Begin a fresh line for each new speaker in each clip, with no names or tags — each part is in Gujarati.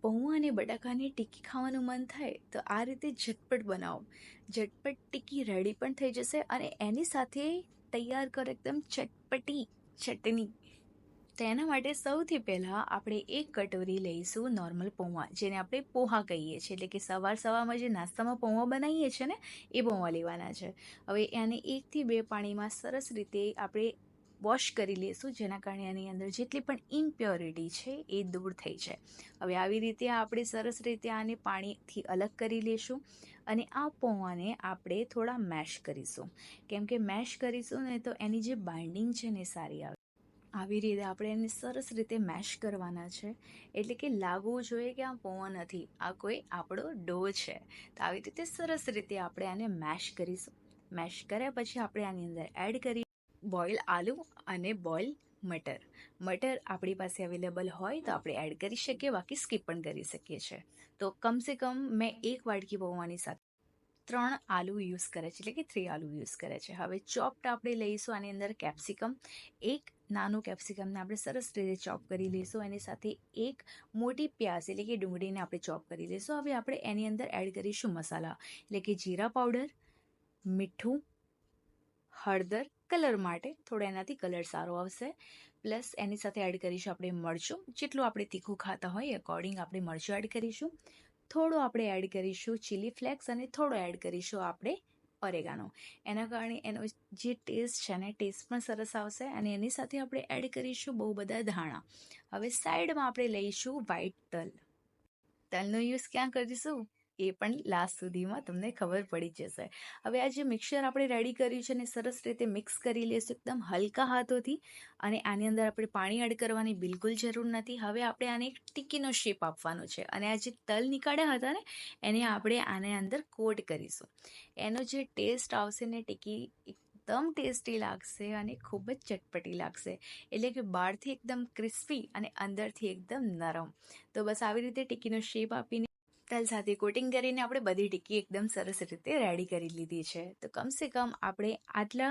પૌવા અને બટાકાની ટિક્કી ખાવાનું મન થાય તો આ રીતે ઝટપટ બનાવો. ઝટપટ ટિક્કી રેડી પણ થઈ જશે અને એની સાથે તૈયાર કરો એકદમ ચટપટી ચટણી. તો એના માટે સૌથી પહેલાં આપણે એક કટોરી લઈશું નોર્મલ પૌવા, જેને આપણે પોહા કહીએ છીએ, એટલે કે સવારમાં જે નાસ્તામાં પૌવા બનાવીએ છીએ ને એ પૌવા લેવાના છે. હવે એને 1 થી 2 પાણીમાં સરસ રીતે આપણે વોશ કરી લઈશું, જેના કારણે એની અંદર જેટલી પણ ઇમ્પ્યોરિટી છે એ દૂર થઈ જાય. હવે આવી રીતે આપણે સરસ રીતે આને પાણીથી અલગ કરી લઈશું અને આ પૌવાને આપણે થોડા મેશ કરીશું, કેમ કે મેશ કરીશું ને તો એની જે બાઇન્ડિંગ છે ને સારી આવે. આવી રીતે આપણે એને સરસ રીતે મેશ કરવાના છે, એટલે કે લાગવું જોઈએ કે આ પૌવા નથી, આ કોઈ આપણો ડો છે. તો આવી રીતે સરસ રીતે આપણે આને મેશ કરીશું. મેશ કર્યા પછી આપણે આની અંદર એડ કરી બોઇલ આલુ અને બોઇલ મટર. મટર આપણી પાસે અવેલેબલ હોય તો આપણે એડ કરી શકીએ, બાકી સ્કીપ પણ કરી શકીએ છીએ. તો કમસે કમ મેં 1 વાટકી પૌવાની સાથે 3 આલુ યુઝ કરે છે, એટલે કે 3 આલુ યુઝ કરે છે. હવે ચોપ્ડ આપણે લઈશું આની અંદર કેપ્સિકમ. એક નાનું કેપ્સિકમને આપણે સરસ રીતે ચોપ કરી લઈશું. એની સાથે એક મોટી પ્યાઝ એટલે કે ડુંગળીને આપણે ચોપ કરી લઈશું. હવે આપણે એની અંદર એડ કરીશું મસાલા, એટલે કે જીરા પાવડર, મીઠું, હળદર કલર માટે, થોડો એનાથી કલર સારો આવશે. પ્લસ એની સાથે એડ કરીશું આપણે મરચું, જેટલું આપણે તીખું ખાતા હોય અકોર્ડિંગ આપણે મરચું એડ કરીશું. થોડું આપણે એડ કરીશું ચીલી ફ્લેક્સ અને થોડો એડ કરીશું આપણે ઓરેગાનો. એના કારણે એનો જે ટેસ્ટ છે ને ટેસ્ટ પણ સરસ આવશે. અને એની સાથે આપણે એડ કરીશું બહુ બધા ધાણા. હવે સાઈડમાં આપણે લઈશું વ્હાઈટ તલ. તલનો યુઝ ક્યાં કરીશું એ પણ લાસ્ટ સુધીમાં તમને ખબર પડી જશે. હવે આ જે મિક્સર આપણે રેડી કર્યું છે ને સરસ રીતે મિક્સ કરી લઈશું એકદમ હલકા હાથોથી. અને આની અંદર આપણે પાણી એડ કરવાની બિલકુલ જરૂર નથી. હવે આપણે આને એક ટિક્કીનો શેપ આપવાનો છે અને આ જે તલ નીકાળ્યા હતા ને એને આપણે આને અંદર કોટ કરીશું. એનો જે ટેસ્ટ આવશે ને ટિક્કી એકદમ ટેસ્ટી લાગશે અને ખૂબ જ ચટપટી લાગશે, એટલે કે બહારથી એકદમ ક્રિસ્પી અને અંદરથી એકદમ નરમ. તો બસ આવી રીતે ટિક્કીનો શેપ આપીને તલ સાથે કોટિંગ કરીને આપણે બધી ટિક્કી એકદમ સરસ રીતે રેડી કરી લીધી છે. તો કમસે કમ આપણે આટલા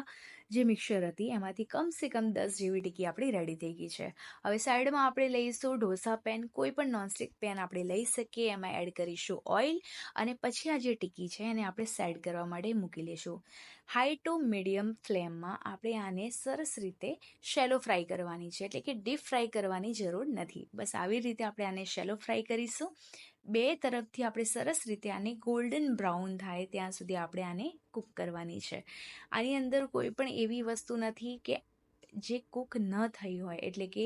જે મિક્સર હતી એમાંથી કમસે કમ 10 જેવી ટિક્કી આપણી રેડી થઈ ગઈ છે. હવે સાઈડમાં આપણે લઈશું ઢોસા પેન, કોઈ પણ નોનસ્ટિક પેન આપણે લઈ શકીએ. એમાં એડ કરીશું ઓઇલ અને પછી આ જે ટિક્કી છે એને આપણે સેટ કરવા માટે મૂકી લઈશું. હાઈ ટુ મીડિયમ ફ્લેમમાં આપણે આને સરસ રીતે શેલો ફ્રાય કરવાની છે, એટલે કે ડીપ ફ્રાય કરવાની જરૂર નથી. બસ આવી રીતે આપણે આને શેલો ફ્રાય કરીશું. 2 તરફથી આપણે સરસ રીતે આને ગોલ્ડન બ્રાઉન થાય ત્યાં સુધી આપણે આને કૂક કરવાની છે. આની અંદર કોઈ પણ એવી વસ્તુ નથી કે જે કૂક ન થઈ હોય, એટલે કે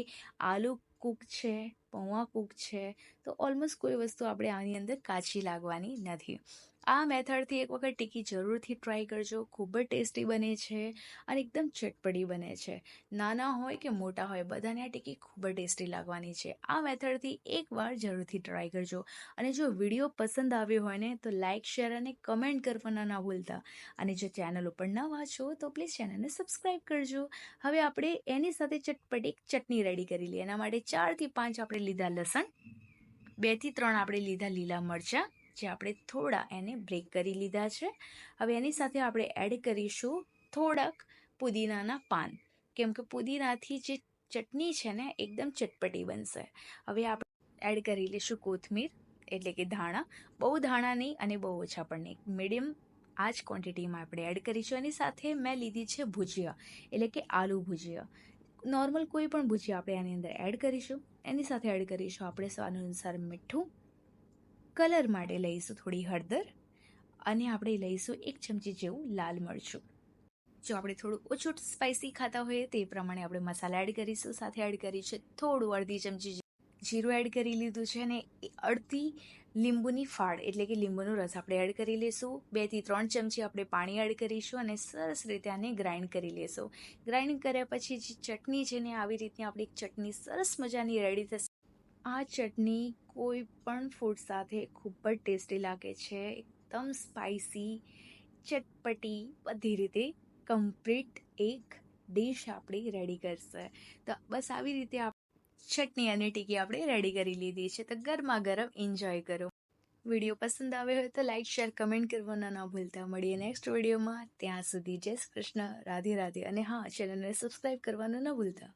આલુ કૂક છે, પૌવા કૂક છે, તો ઓલમોસ્ટ કોઈ વસ્તુ આપણે આની અંદર કાચી લાગવાની નથી. આ મેથડથી એક વખત ટિક્કી જરૂરથી ટ્રાય કરજો. ખૂબ જ ટેસ્ટી બને છે અને એકદમ ચટપટી બને છે. નાના હોય કે મોટા હોય બધાને આ ટિક્કી ખૂબ જ ટેસ્ટી લાગવાની છે. આ મેથડથી એકવાર જરૂરથી ટ્રાય કરજો. અને જો વિડીયો પસંદ આવ્યો હોય ને તો લાઇક, શેર અને કમેન્ટ કરવાના ના ભૂલતા. અને જો ચેનલ ઉપર નવા છો તો પ્લીઝ ચેનલને સબસ્ક્રાઈબ કરજો. હવે આપણે એની સાથે ચટપટી ચટણી રેડી કરી લઈએ. એના માટે 4 થી 5 આપણે લીધા લસણ, 2 થી 3 આપણે લીધા લીલા મરચાં, જે આપણે થોડા એને બ્રેક કરી લીધા છે. હવે એની સાથે આપણે એડ કરીશું થોડાક પુદીનાના પાન, કેમ કે પુદીનાથી જે ચટણી છે ને એકદમ ચટપટી બનશે. હવે આપણે એડ કરી લઈશું કોથમીર, એટલે કે ધાણા. બહુ ધાણા નહીં અને બહુ ઓછા પણ નહીં, મીડિયમ આ જ ક્વોન્ટિટીમાં આપણે એડ કરીશું. એની સાથે મેં લીધી છે ભુજિયા, એટલે કે આલુ ભુજિયા. નોર્મલ કોઈ પણ ભુજિયા આપણે આની અંદર એડ કરીશું. એની સાથે એડ કરીશું આપણે સ્વાદ અનુસાર મીઠું, કલર માટે લઈશું થોડી હળદર અને આપણે લઈશું 1 ચમચી જેવું લાલ મરચું. જો આપણે થોડું ઓછું સ્પાઇસી ખાતા હોઈએ તે પ્રમાણે આપણે મસાલા એડ કરીશું. સાથે એડ કરીશું થોડું અડધી ચમચી જીરું એડ કરી લીધું છે અને અડધી લીંબુની ફાળ, એટલે કે લીંબુનો રસ આપણે એડ કરી લઈશું. 2 થી 3 ચમચી આપણે પાણી એડ કરીશું અને સરસ રીતે આને ગ્રાઇન્ડ કરી લઈશું. ગ્રાઇન્ડ કર્યા પછી જે ચટણી છે ને આવી રીતની આપણી ચટણી સરસ મજાની રેડી થશે. આ ચટણી કોઈ પણ ફૂડ સાથે ખૂબ જ ટેસ્ટી લાગે છે. એકદમ સ્પાઇસી, ચટપટી, બધી રીતે કમ્પ્લીટ એક ડીશ આપણી રેડી કરશે. તો બસ આવી રીતે ચટણી અને ટિક્કી આપણે રેડી કરી લીધી છે. તો ગરમા ગરમ એન્જોય કરો. વિડીયો પસંદ આવ્યો હોય તો લાઇક, શેર, કમેન્ટ કરવાના ના ભૂલતા. મળીએ નેક્સ્ટ વિડીયોમાં. ત્યાં સુધી જય શ્રી કૃષ્ણ, રાધે રાધે. અને હા, ચેનલને સબસ્ક્રાઈબ કરવાનું ન ભૂલતા.